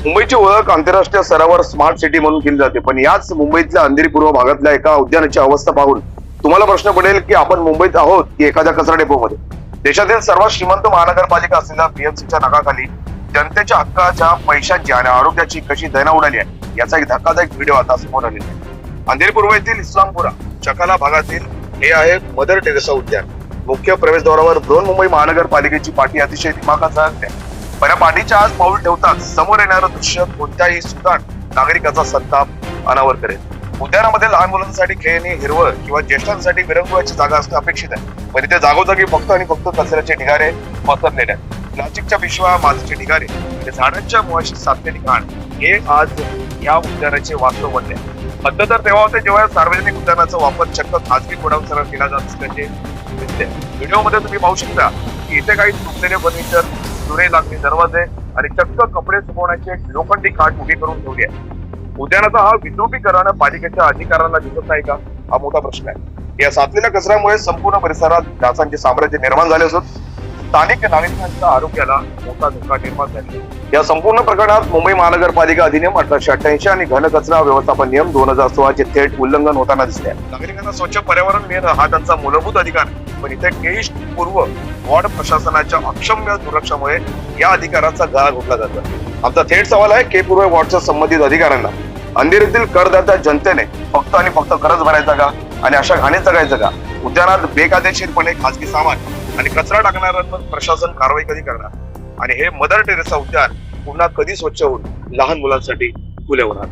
मुंबईची ओळख आंतरराष्ट्रीय स्तरावर स्मार्ट सिटी म्हणून केली जाते, पण याच मुंबईतल्या अंधेरी पूर्व भागातल्या एका उद्यानाची अवस्था पाहून तुम्हाला प्रश्न पडेल की आपण मुंबईत आहोत की एखाद्या कचरा डेपोमध्ये. देशातील सर्वात श्रीमंत महानगरपालिका असलेल्या बीएमसीच्या नाकाखाली जनतेच्या हक्काच्या, पैशांची आणि आरोग्याची कशी दैना उडाली आहे याचा एक धक्कादायक व्हिडिओ आता समोर आलेला आहे. अंधेरी पूर्व येथील इस्लामपुरा चकाला भागातील हे आहे मदर टेरेसा उद्यान. मुख्य प्रवेशद्वारावर बृहन्मुंबई महानगरपालिकेची पाटी अतिशय दिमाखात आहे. पण या पाठीच्या आज पाऊल ठेवताच समोर येणारं दृश्य कोणत्याही सुदान नागरिकाचा संताप अनावर करेल. उद्यानामध्ये लहान मुलांसाठी खेळणी, हिरवळ किंवा ज्येष्ठांसाठी विरंगुळ्याची जागा असणे अपेक्षित आहे, पण इथे जागोजागी फक्त आणि फक्त कचऱ्याचे ढिगारे पसरलेले आहेत. प्लास्टिकच्या पिशव्या, मातीचे ढिगारे आणि झाडांच्या मुळाशी साधलेली घाण हे आज या उद्यानाचे वास्तव बनले. हद्द तर तेव्हा होते जेव्हा सार्वजनिक उद्यानाचा वापर चक्क खासगी गोडाऊनसह केला जात असल्याचे दिसते. व्हिडिओमध्ये तुम्ही पाहू शकता की इथे काही तुटलेले फर्निचर, जुने लाकडी दरवाजे आणि चक्क कपडे सुकवण्याची एक लोखंडी खाट उभी करून ठेवली आहे. उद्यानाचा हा विद्रुपीकरण पालिकेच्या अधिकाऱ्यांना दिसत नाही का, हा मोठा प्रश्न आहे. या साचलेल्या कचऱ्यामुळे संपूर्ण परिसरात डासांचे साम्राज्य निर्माण झाले असून स्थानिक नागरिकांच्या आरोग्याला मोठा धोका निर्माण झाला. या संपूर्ण प्रकरणात मुंबई महानगरपालिका अधिनियम 1888 आणि घनकचरा व्यवस्थापन नियम 2016 चे थेट उल्लंघन होताना दिसले. नागरिकांना स्वच्छ पर्यावरण मिळणं हा त्यांचा मूलभूत अधिकार आहे, पण इथे केश पूर्व वॉर्ड प्रशासनाच्या अक्षम्य दुर्लक्षामुळे या अधिकाराचा गळा घोटला जातो. आमचा थेट सवाल आहे के पूर्व वॉर्डच्या संबंधित अधिकाऱ्यांना, अंधेरीतील करदात्या जनतेने फक्त आणि फक्त करच भरायचा का आणि अशा घाणीत जगायचं का? उद्यानात बेकायदेशीरपणे खासगी सामान आणि कचरा टाकणाऱ्यांवर प्रशासन कारवाई कधी करणार आणि हे मदर टेरेसा उद्यान पुन्हा कधी स्वच्छ होऊन लहान मुलांसाठी खुले होणार?